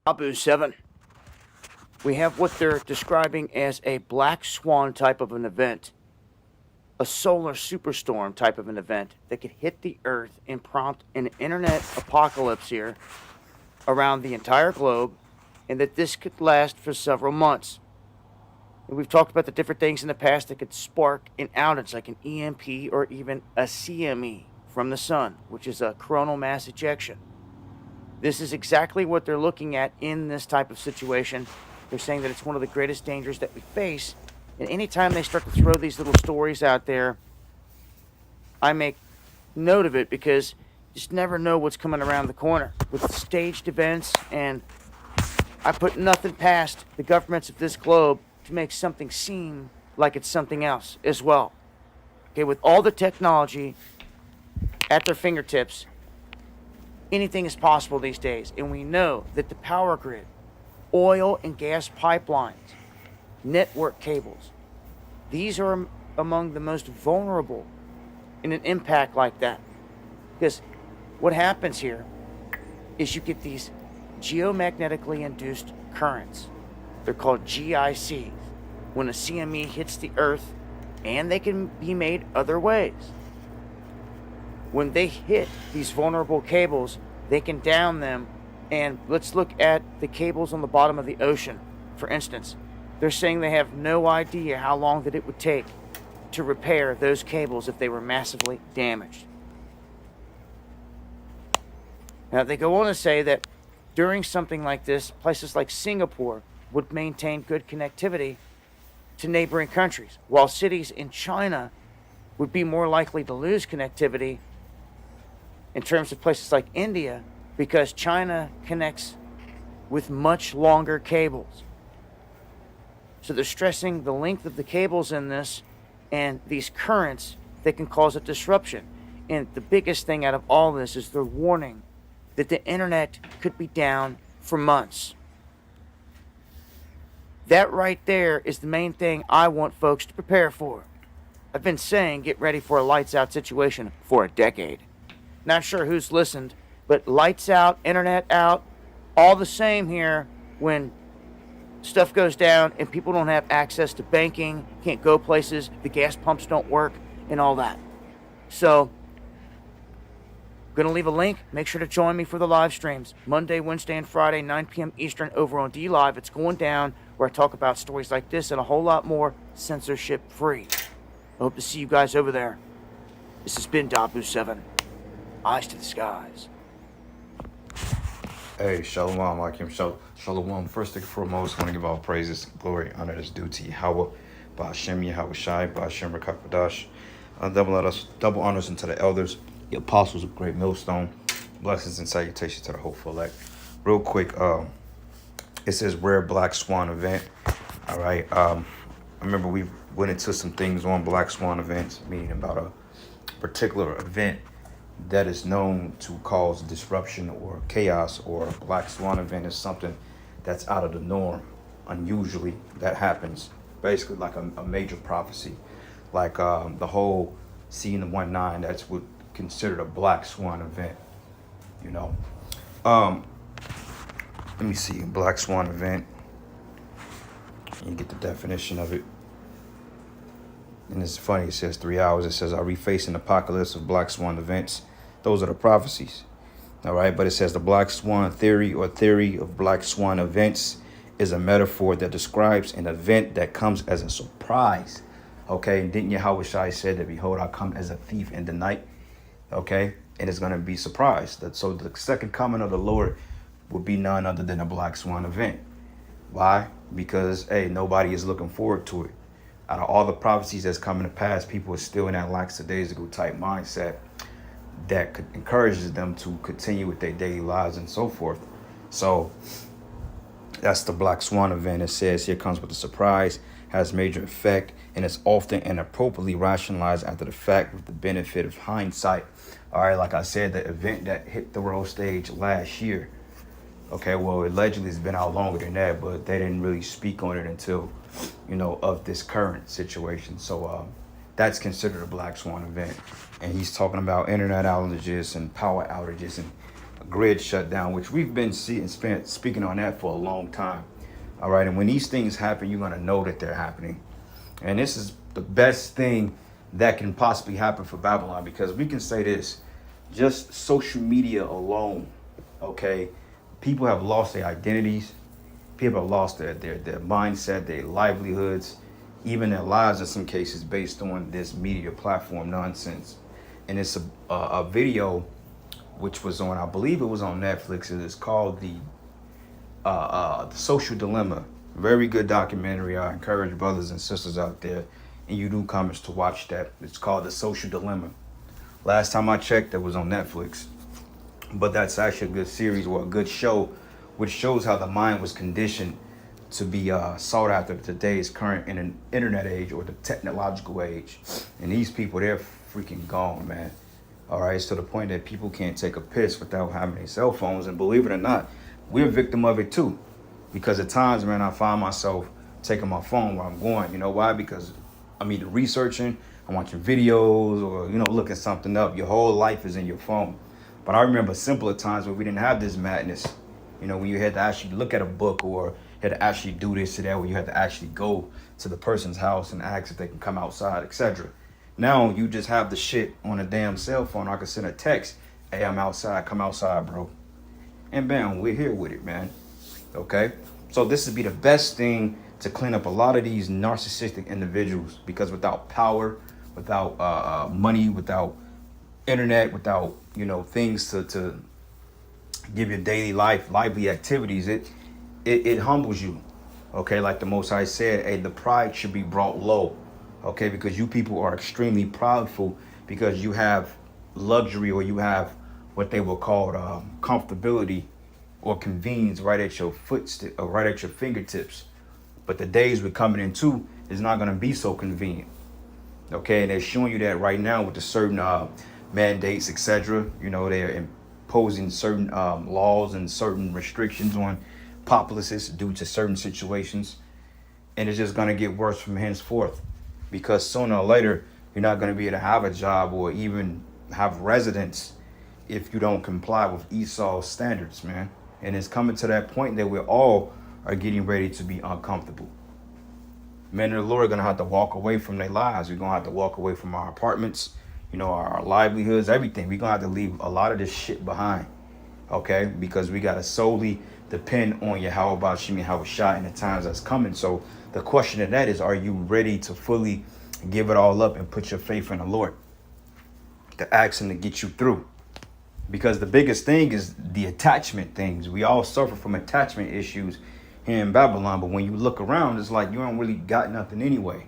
Abu 7. We have what they're describing as a black swan type of an event, a solar superstorm type of an event that could hit the Earth and prompt an internet apocalypse here around the entire globe, and that this could last for several months. And we've talked about the different things in the past that could spark an outage, like an EMP or even a CME from the sun, which is a coronal mass ejection. This is exactly what they're looking at in this type of situation. They're saying that it's one of the greatest dangers that we face. And anytime they start to throw these little stories out there, I make note of it because you just never know what's coming around the corner with staged events. And I put nothing past the governments of this globe to make something seem like it's something else as well. Okay, with all the technology at their fingertips, anything is possible these days. And we know that the power grid, oil and gas pipelines, network cables, these are among the most vulnerable in an impact like that. Because what happens here is you get these geomagnetically induced currents. They're called GICs. When a CME hits the Earth, and they can be made other ways. When they hit these vulnerable cables, they can down them. And let's look at the cables on the bottom of the ocean, for instance. They're saying they have no idea how long that it would take to repair those cables if they were massively damaged. Now, they go on to say that during something like this, places like Singapore would maintain good connectivity to neighboring countries, while cities in China would be more likely to lose connectivity in terms of places like India, because China connects with much longer cables. So they're stressing the length of the cables in this and these currents that can cause a disruption. And the biggest thing out of all this is they're warning that the internet could be down for months. That right there is the main thing I want folks to prepare for. I've been saying get ready for a lights out situation for a decade. Not sure who's listened, but lights out, internet out, all the same here when stuff goes down and people don't have access to banking, can't go places, the gas pumps don't work, and all that. So, I'm going to leave a link. Make sure to join me for the live streams. Monday, Wednesday, and Friday, 9 p.m. Eastern over on D-Live. It's going down where I talk about stories like this and a whole lot more censorship-free. I hope to see you guys over there. This has been Dabu7. Eyes to the skies. Hey, Shalom, Akim, Shalom. First and foremost, I want to give all praises, glory, honor that's due to Yahweh, Ba'ashem Yahweh Shai, Ba'ashem Rakakadash. Double honors unto the elders, the apostles of Great Millstone. Blessings and salutations to the hopeful elect. Real quick, it says Rare Black Swan Event. All right. I remember we went into some things on Black Swan events, meaning about a particular event that is known to cause disruption or chaos, or a Black Swan event is something that's out of the norm. Unusually, that happens. Basically, like a major prophecy, like the whole seeing the 1-9. That's what considered a Black Swan event. You know, let me see, Black Swan event. You get the definition of it. And it's funny, it says 3 hours. It says, are we facing apocalypse of Black Swan events? Those are the prophecies. All right. But it says the Black Swan theory, or theory of Black Swan events, is a metaphor that describes an event that comes as a surprise. Okay. And didn't Yahweh Shai said that, behold, I come as a thief in the night. Okay. And it's going to be surprised. So the second coming of the Lord would be none other than a Black Swan event. Why? Because, hey, nobody is looking forward to it. Out of all the prophecies that's coming to pass, people are still in that lackadaisical type mindset that encourages them to continue with their daily lives and so forth. So that's the Black Swan event. It says here comes with a surprise, has major effect, and is often and appropriately rationalized after the fact with the benefit of hindsight. All right, like I said, the event that hit the world stage last year. Okay, well, allegedly it's been out longer than that, but they didn't really speak on it until, of this current situation. So that's considered a Black Swan event. And he's talking about internet outages and power outages and grid shut down, which we've been speaking on that for a long time. All right, and when these things happen, you're gonna know that they're happening, and this is the best thing that can possibly happen for Babylon, because we can say this: just social media alone, okay, people have lost their identities, people have lost their mindset, their livelihoods, even their lives in some cases, based on this media platform nonsense. And it's a video which was on, I believe it was on Netflix. It is called the Social Dilemma. Very good documentary. I encourage brothers and sisters out there in you newcomers to watch that. It's called The Social Dilemma. Last time I checked, it was on Netflix. But that's actually a good series, or a good show, which shows how the mind was conditioned to be sought after today's current internet age, or the technological age. And these people, they're freaking gone, man. All right, it's to the point that people can't take a piss without having their cell phones. And believe it or not, we're a victim of it too. Because at times, man, I find myself taking my phone where I'm going. You know why? Because I'm either researching, I'm watching videos, or, looking something up. Your whole life is in your phone. But I remember simpler times where we didn't have this madness. When you had to actually look at a book, or had to actually do this or that, where you had to actually go to the person's house and ask if they can come outside, etc. Now you just have the shit on a damn cell phone. I can send a text, hey, I'm outside, come outside, bro. And bam, we're here with it, man. Okay? So this would be the best thing to clean up a lot of these narcissistic individuals, because without power, without money, without internet, without, things to give your daily life, lively activities, it humbles you. Okay, like the Most High said, hey, the pride should be brought low. Okay, because you people are extremely proudful, because you have luxury, or you have what they will call comfortability or convenience right at your or right at your fingertips. But the days we're coming into is not going to be so convenient. Okay, and they're showing you that right now with the certain mandates, etc. They're imposing certain laws and certain restrictions on populaces due to certain situations, and it's just going to get worse from henceforth, because sooner or later you're not going to be able to have a job or even have residence if you don't comply with Esau's standards, man. And it's coming to that point that we all are getting ready to be uncomfortable. Men of the Lord are going to have to walk away from their lives. We're going to have to walk away from our apartments, our livelihoods, everything. We're going to have to leave a lot of this shit behind, okay? Because we got to solely depend on Yahweh Shimi Hawashai in the times that's coming. So the question of that is, are you ready to fully give it all up and put your faith in the Lord, to ask him to get you through? Because the biggest thing is the attachment things. We all suffer from attachment issues here in Babylon, but when you look around, it's like you don't really got nothing anyway.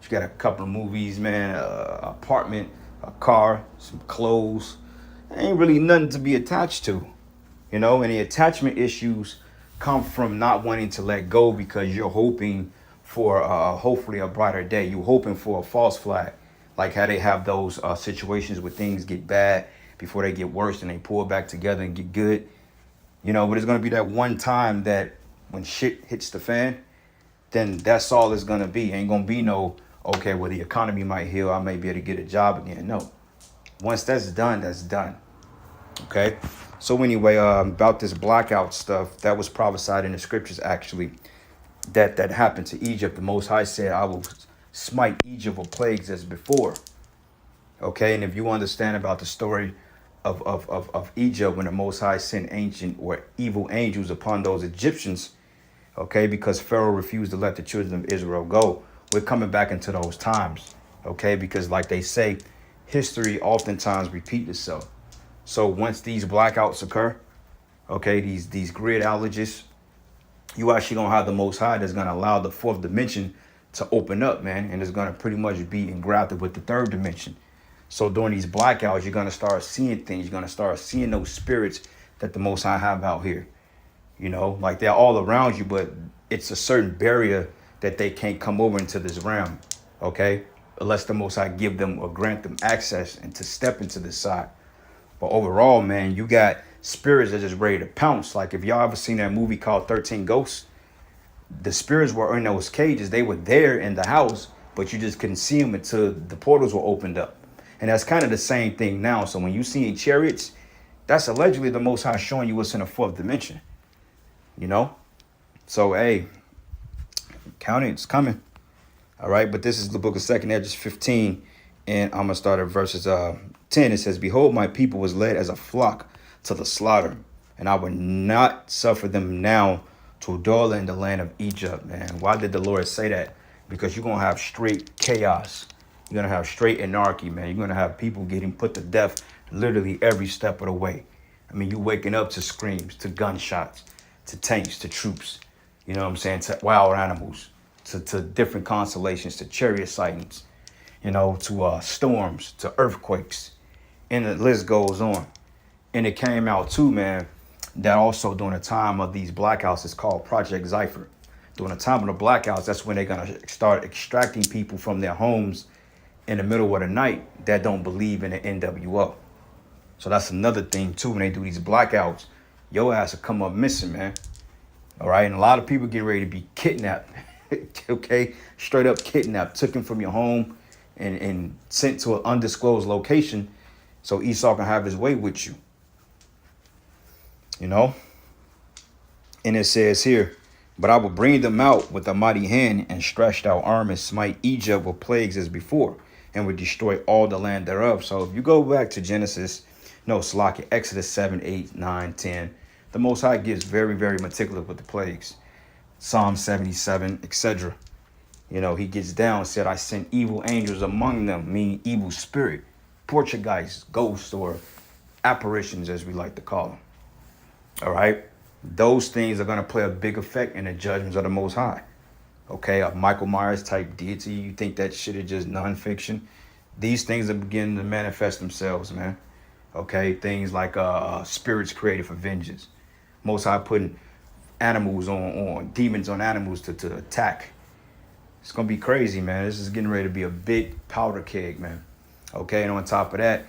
You got a couple of movies, man, an apartment, a car, some clothes. There ain't really nothing to be attached to, and the attachment issues come from not wanting to let go, because you're hoping for hopefully a brighter day. You're hoping for a false flag, like how they have those situations where things get bad before they get worse, and they pull back together and get good. But it's going to be that one time that when shit hits the fan, then that's all it's going to be. Ain't going to be no, okay, well, the economy might heal, I may be able to get a job again. No. Once that's done, that's done. Okay? So anyway, about this blackout stuff, that was prophesied in the scriptures, actually, that happened to Egypt. The Most High said, I will smite Egypt with plagues as before. Okay? And if you understand about the story of Egypt, when the Most High sent ancient or evil angels upon those Egyptians, okay, because Pharaoh refused to let the children of Israel go, we're coming back into those times, okay, because like they say, history oftentimes repeats itself. So once these blackouts occur, okay, these grid outages, you actually gonna have the Most High that's gonna allow the fourth dimension to open up, man, and it's gonna pretty much be engrafted with the third dimension. So during these blackouts, you're gonna start seeing things. You're gonna start seeing those spirits that the Most High have out here. Like they're all around you, but it's a certain barrier that they can't come over into this realm, okay? Unless the Most High give them or grant them access and to step into this side. But overall, man, you got spirits that just ready to pounce. Like if y'all ever seen that movie called 13 Ghosts, the spirits were in those cages. They were there in the house, but you just couldn't see them until the portals were opened up. And that's kind of the same thing now. So when you see in chariots, That's allegedly the Most High showing you what's in the fourth dimension. You know? So, hey, count it. It's coming. All right? But this is the book of 2nd Esdras 15. And I'm going to start at verses 10. It says, Behold, my people was led as a flock to the slaughter, and I would not suffer them now to dwell in the land of Egypt. Man, why did the Lord say that? Because you're going to have straight chaos. You're going to have straight anarchy, man. You're going to have people getting put to death literally every step of the way. I mean, you waking up to screams, to gunshots, to tanks, to troops. You know what I'm saying? To wild animals, to different constellations, to chariot sightings, you know, to storms, to earthquakes. And the list goes on. And it came out too, man, that also during the time of these blackouts, it's called Project Zypher. During the time of the blackouts, that's when they're going to start extracting people from their homes in the middle of the night that don't believe in the NWO. So that's another thing too. When they do these blackouts, your ass will come up missing, man. All right. And a lot of people get ready to be kidnapped. Okay. Straight up kidnapped, taken from your home and sent to an undisclosed location so Esau can have his way with you. You know? And it says here, but I will bring them out with a mighty hand and stretched out arm and smite Egypt with plagues as before, and would destroy all the land thereof. So if you go back to Exodus 7, 8, 9, 10, the Most High gives very, very meticulous with the plagues. Psalm 77, etc. You know, he gets down, said, I sent evil angels among them, meaning evil spirit, Portuguese, ghosts, or apparitions, as we like to call them. All right? Those things are going to play a big effect in the judgments of the Most High. Okay, a Michael Myers type deity, you think that shit is just nonfiction? These things are beginning to manifest themselves, man. Okay, things like spirits created for vengeance. Most High putting animals on demons on animals to attack. It's going to be crazy, man. This is getting ready to be a big powder keg, man. Okay, and on top of that,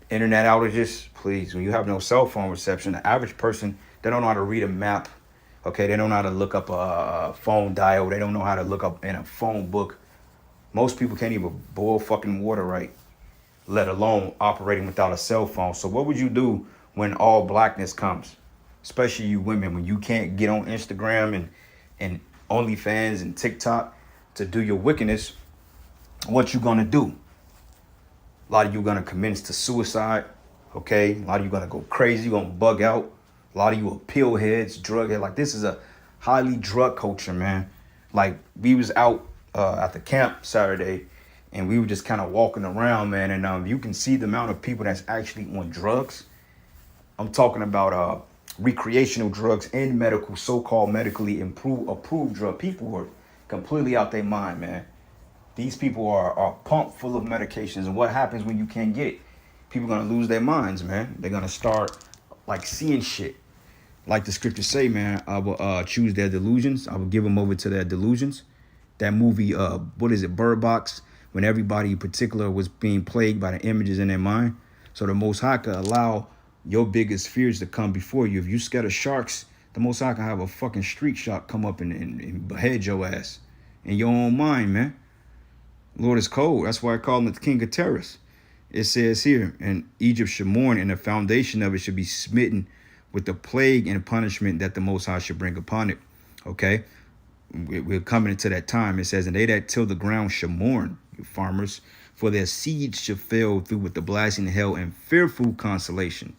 internet outages, please, when you have no cell phone reception, the average person, they don't know how to read a map. Okay, they don't know how to look up a phone dial. They don't know how to look up in a phone book. Most people can't even boil fucking water right, let alone operating without a cell phone. So what would you do when all blackness comes? Especially you women, when you can't get on Instagram and OnlyFans and TikTok to do your wickedness, what you gonna do? A lot of you gonna commence to suicide, okay? A lot of you gonna go crazy, you gonna bug out. A lot of you are pill heads, drug heads. Like, this is a highly drug culture, man. Like, we was out at the camp Saturday, and we were just kind of walking around, man. And you can see the amount of people that's actually on drugs. I'm talking about recreational drugs and medical, so-called medically approved drug. People were completely out their mind, man. These people are pumped full of medications. And what happens when you can't get it? People are going to lose their minds, man. They're going to start, like, seeing shit. Like the scriptures say, man, I will choose their delusions. I will give them over to their delusions. That movie, what is it, Bird Box, when everybody in particular was being plagued by the images in their mind. So the Most High could allow your biggest fears to come before you. If you scared of sharks, the Most High can have a fucking street shark come up and behead your ass in your own mind, man. Lord is cold. That's why I call him the king of terrorists. It says here, and Egypt should mourn, and the foundation of it should be smitten with the plague and punishment that the Most High should bring upon it. Okay? We're coming into that time. It says, and they that till the ground shall mourn, you farmers, for their seeds shall fail through with the blasting hell and fearful consolation.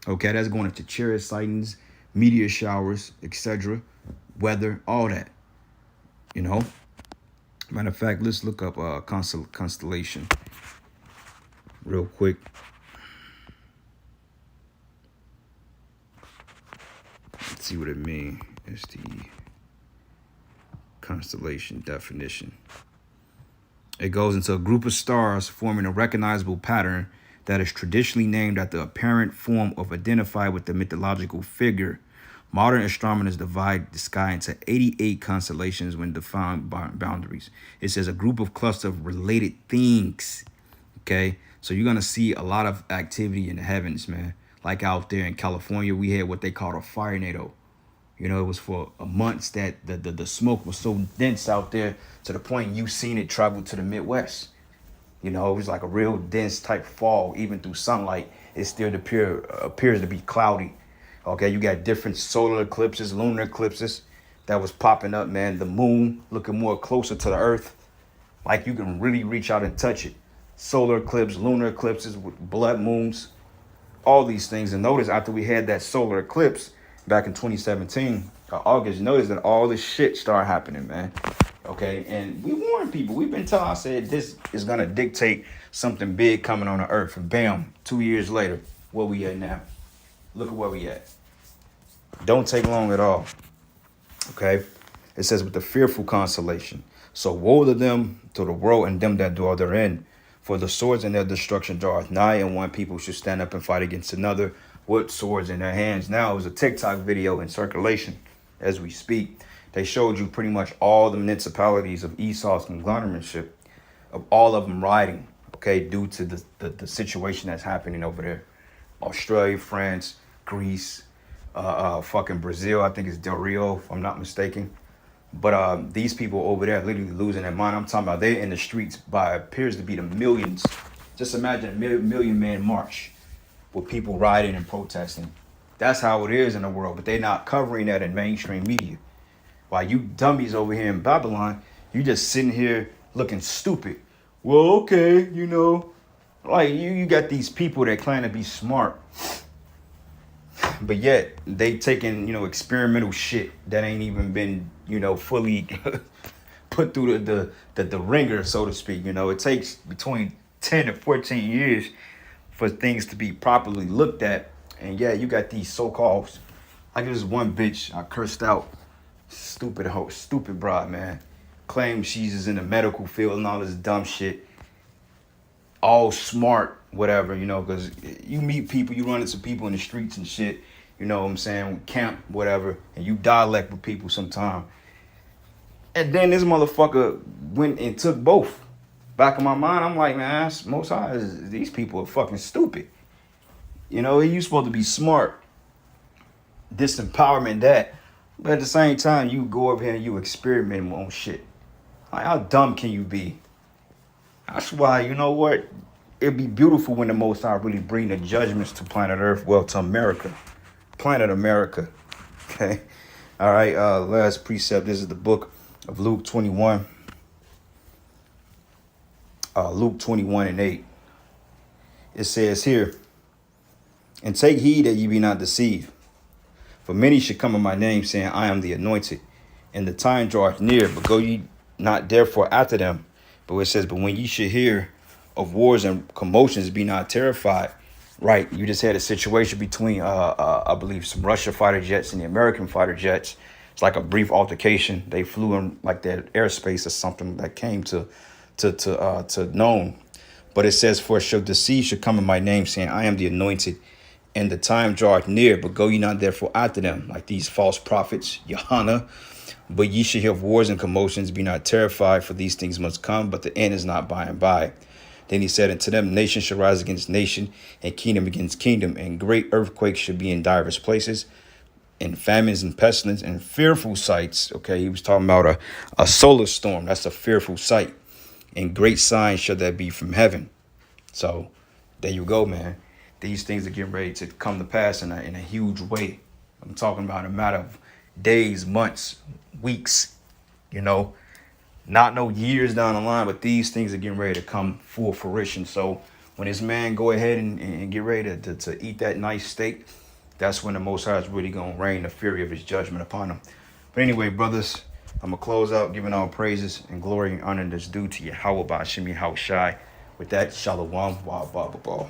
Okay, that's going into chariot sightings, meteor showers, etc., weather, all that. You know? Matter of fact, let's look up constellation real quick. Let's see what it means. It's the constellation definition. It goes into a group of stars forming a recognizable pattern that is traditionally named after the apparent form of identified with the mythological figure. Modern astronomers divide the sky into 88 constellations when defined boundaries. It says a group of cluster of related things. Okay, so you're gonna see a lot of activity in the heavens, man. Like out there in California, we had what they called a fire tornado. You know, it was for months that the smoke was so dense out there to the point you seen it travel to the Midwest. You know, it was like a real dense type fog, even through sunlight. it still appears to be cloudy. Okay, you got different solar eclipses, lunar eclipses that was popping up, man. The moon looking more closer to the earth, like you can really reach out and touch it. Solar eclipse, lunar eclipses with blood moons, all these things. And notice after we had that solar eclipse back in 2017, August, notice that all this shit started happening, man. Okay, and we warned people. We've been told, I said, this is going to dictate something big coming on the earth. And bam, 2 years later, where we at now? Look at where we at. Don't take long at all. Okay, it says with the fearful consolation. So woe to them, to the world and them that dwell therein. For the swords in their destruction draweth nigh, and one people should stand up and fight against another with swords in their hands. Now, it was a TikTok video in circulation as we speak. They showed you pretty much all the municipalities of Esau's conglomerateship, of all of them rioting, okay, due to the situation that's happening over there. Australia, France, Greece, fucking Brazil, I think it's Del Rio, if I'm not mistaken. But these people over there are literally losing their mind. I'm talking about they're in the streets by appears to be the millions. Just imagine a million man march with people rioting and protesting. That's how it is in the world, but they're not covering that in mainstream media. While you dummies over here in Babylon, you just sitting here looking stupid. Well, okay, you know, like you got these people that claim to be smart, but yet they taking, you know, experimental shit that ain't even been, you know, fully put through the ringer, so to speak. You know, it takes between 10 and 14 years for things to be properly looked at. And yeah, you got these so-called, like this one bitch I cursed out, stupid broad, man. Claims she's just in the medical field and all this dumb shit. All smart, whatever, you know, because you meet people, you run into people in the streets and shit, you know what I'm saying, camp, whatever, and you dialect with people sometime. And then this motherfucker went and took both. Back in my mind, I'm like, man, most high, these people are fucking stupid. You know, you supposed to be smart, disempowerment that, but at the same time, you go up here and you experiment on shit. Like, how dumb can you be? That's why, you know what? It'd be beautiful when the Most High really bring the judgments to planet Earth, well, to America. Planet America. Okay? All right, last precept. This is the book of Luke 21. Luke 21 and 8. It says here, and take heed that ye be not deceived. For many should come in my name, saying, I am the anointed. And the time draweth near, but go ye not therefore after them. But it says, but when ye should hear of wars and commotions, be not terrified. Right, you just had a situation between, I believe, some Russia fighter jets and the American fighter jets. It's like a brief altercation. They flew in like their airspace or something that came to known. But it says, for shall deceive should come in my name, saying, I am the anointed, and the time draweth near, but go ye not therefore after them, like these false prophets, Johanna. But ye shall hear of wars and commotions, be not terrified, for these things must come, but the end is not by and by. Then he said unto them, nation shall rise against nation, and kingdom against kingdom, and great earthquakes should be in divers places, and famines and pestilence and fearful sights. Okay, he was talking about a solar storm. That's a fearful sight. And great signs shall that be from heaven. So there you go, man. These things are getting ready to come to pass in a huge way. I'm talking about a matter of days, months, weeks, you know, not no years down the line, but these things are getting ready to come full fruition. So when this man go ahead and get ready to eat that nice steak, that's when the Most High is really going to rain the fury of his judgment upon him. But anyway, brothers, I'm going to close out giving all praises and glory and honor that's due to Yahweh Ba'ashim Yahushai. With that, Shalom, Wa Ba Ba Ba.